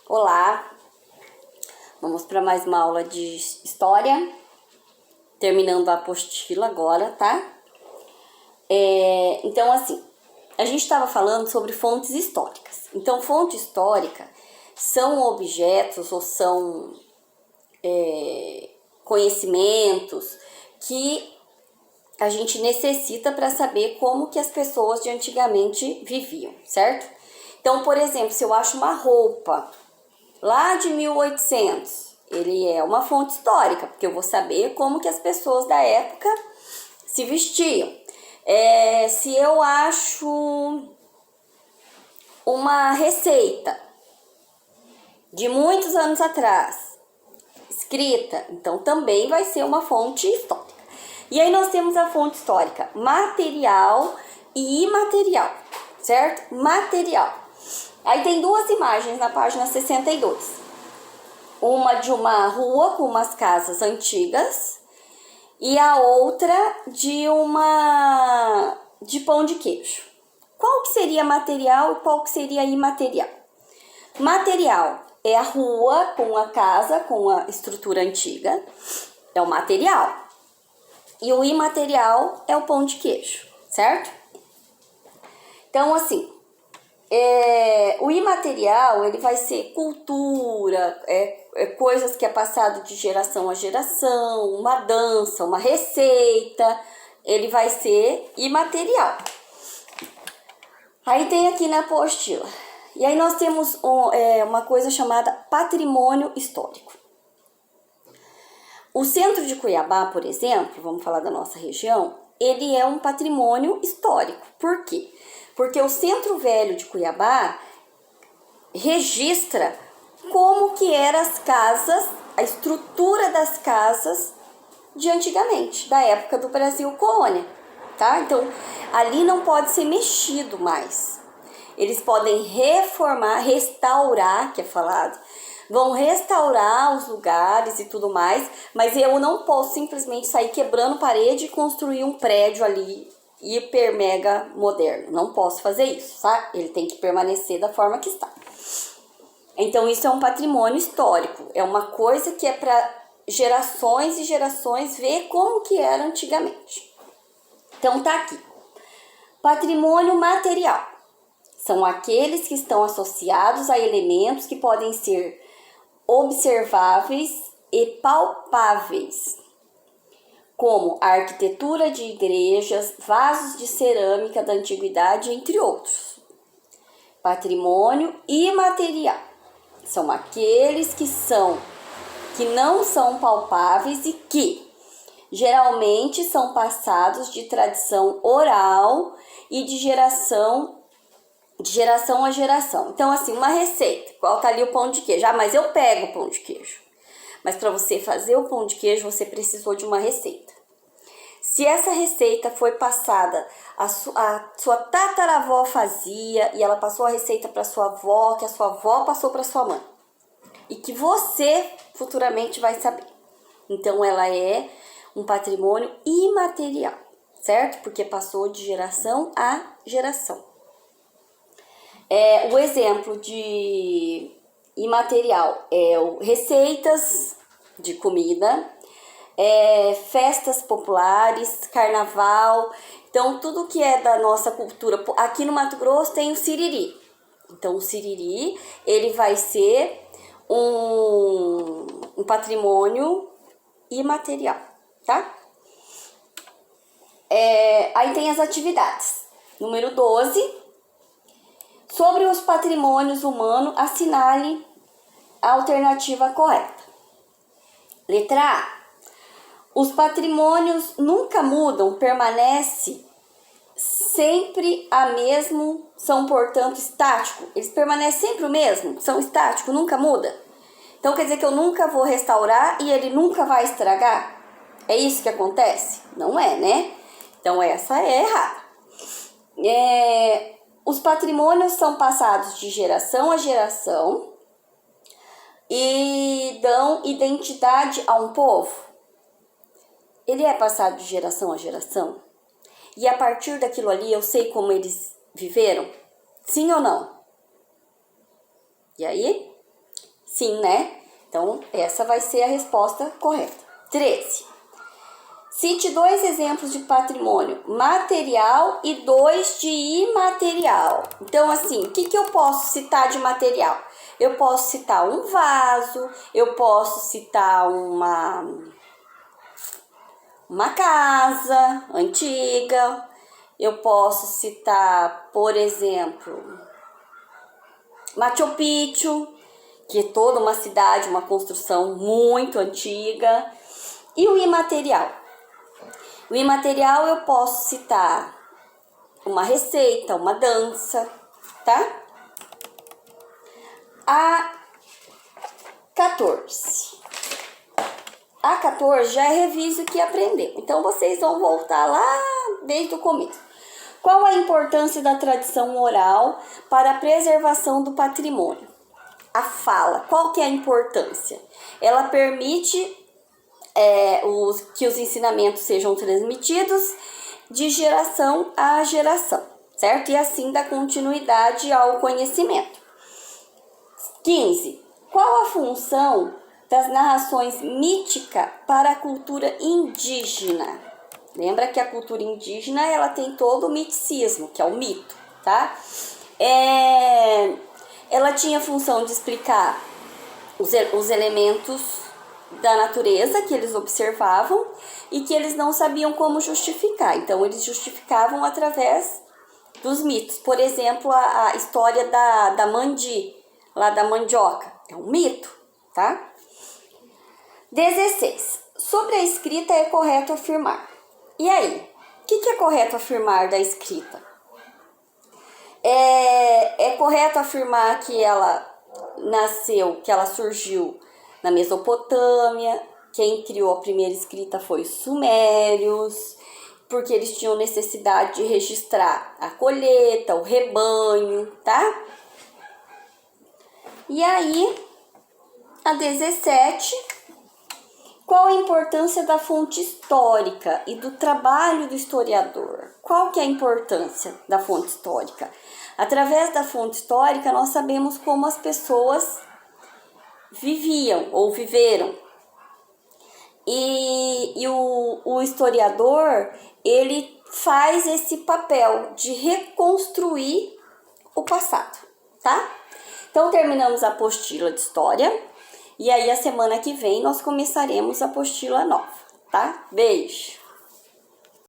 Olá, vamos para mais uma aula de história, terminando a apostila agora, tá? Então, assim, a gente estava falando sobre fontes históricas. Então, fonte histórica são objetos ou são conhecimentos que a gente necessita para saber como que as pessoas de antigamente viviam, certo? Então, por exemplo, se eu acho uma roupa lá de 1800, ele é uma fonte histórica, porque eu vou saber como que as pessoas da época se vestiam. Se eu acho uma receita de muitos anos atrás, escrita, então também vai ser uma fonte histórica. E aí nós temos a fonte histórica material e imaterial, certo? Material. Aí tem duas imagens na página 62. Uma de uma rua com umas casas antigas e a outra de pão de queijo. Qual que seria material e qual que seria imaterial? Material é a rua com a casa, com a estrutura antiga, é o material. E o imaterial é o pão de queijo, certo? Então, assim, o imaterial, ele vai ser cultura, coisas que é passado de geração a geração, uma dança, uma receita, ele vai ser imaterial. Aí tem aqui na apostila. E aí nós temos uma coisa chamada patrimônio histórico. O centro de Cuiabá, por exemplo, vamos falar da nossa região, ele é um patrimônio histórico. Por quê? Porque o Centro Velho de Cuiabá registra como que eram as casas, a estrutura das casas de antigamente, da época do Brasil colônia, tá? Então, ali não pode ser mexido mais. Eles podem reformar, restaurar, que é falado, vão restaurar os lugares e tudo mais, mas eu não posso simplesmente sair quebrando parede e construir um prédio ali hiper mega moderno. Não posso fazer isso, tá? Ele tem que permanecer da forma que está. Então isso é um patrimônio histórico, é uma coisa que é para gerações e gerações ver como que era antigamente. Então tá aqui. Patrimônio material são aqueles que estão associados a elementos que podem ser observáveis e palpáveis, como a arquitetura de igrejas, vasos de cerâmica da antiguidade, entre outros. Patrimônio imaterial são aqueles que não são palpáveis e que geralmente são passados de tradição oral e de geração a geração. Então, assim, uma receita, igual tá ali o pão de queijo. Mas eu pego o pão de queijo. Mas para você fazer o pão de queijo, você precisou de uma receita. Se essa receita foi passada, a sua tataravó fazia, e ela passou a receita para sua avó, que a sua avó passou para sua mãe, e que você futuramente vai saber. Então, ela é um patrimônio imaterial, certo? Porque passou de geração a geração. O exemplo de imaterial receitas de comida, festas populares, carnaval. Então, tudo que é da nossa cultura. Aqui no Mato Grosso tem o siriri. Então, o siriri, ele vai ser um patrimônio imaterial, tá? Aí tem as atividades. Número 12. Sobre os patrimônios humanos, assinale a alternativa correta. Letra A. Os patrimônios nunca mudam, permanecem sempre a mesmo, são, portanto, estáticos. Eles permanecem sempre o mesmo, são estáticos, nunca muda. Então, quer dizer que eu nunca vou restaurar e ele nunca vai estragar? É isso que acontece? Não é, né? Então, essa é errada. Os patrimônios são passados de geração a geração e dão identidade a um povo. Ele é passado de geração a geração? E a partir daquilo ali eu sei como eles viveram? Sim ou não? E aí? Sim, né? Então, essa vai ser a resposta correta. 13. Cite 2 exemplos de patrimônio material e 2 de imaterial. Então, assim, o que eu posso citar de material? Eu posso citar um vaso, eu posso citar uma casa antiga, eu posso citar, por exemplo, Machu Picchu, que é toda uma cidade, uma construção muito antiga. E o imaterial? O imaterial eu posso citar uma receita, uma dança, tá? A 14. A 14 já é revise o que aprendeu. Então, vocês vão voltar lá desde o começo. Qual a importância da tradição oral para a preservação do patrimônio? A fala, qual que é a importância? Ela permite que os ensinamentos sejam transmitidos de geração a geração, certo? E assim dá continuidade ao conhecimento. 15. Qual a função das narrações míticas para a cultura indígena? Lembra que a cultura indígena ela tem todo o miticismo, que é o mito, tá? Ela tinha a função de explicar os elementos da natureza que eles observavam e que eles não sabiam como justificar. Então, eles justificavam através dos mitos. Por exemplo, a história da mandi, lá da mandioca. É um mito, tá? 16. Sobre a escrita é correto afirmar. E aí? O que é correto afirmar da escrita? É correto afirmar que ela que ela surgiu na Mesopotâmia, quem criou a primeira escrita foi os sumérios, porque eles tinham necessidade de registrar a colheita, o rebanho, tá? E aí, a 17, qual a importância da fonte histórica e do trabalho do historiador? Qual que é a importância da fonte histórica? Através da fonte histórica, nós sabemos como as pessoas viviam ou viveram. E o historiador, ele faz esse papel de reconstruir o passado, tá? Então, terminamos a apostila de história. E aí, a semana que vem, nós começaremos a apostila nova, tá? Beijo!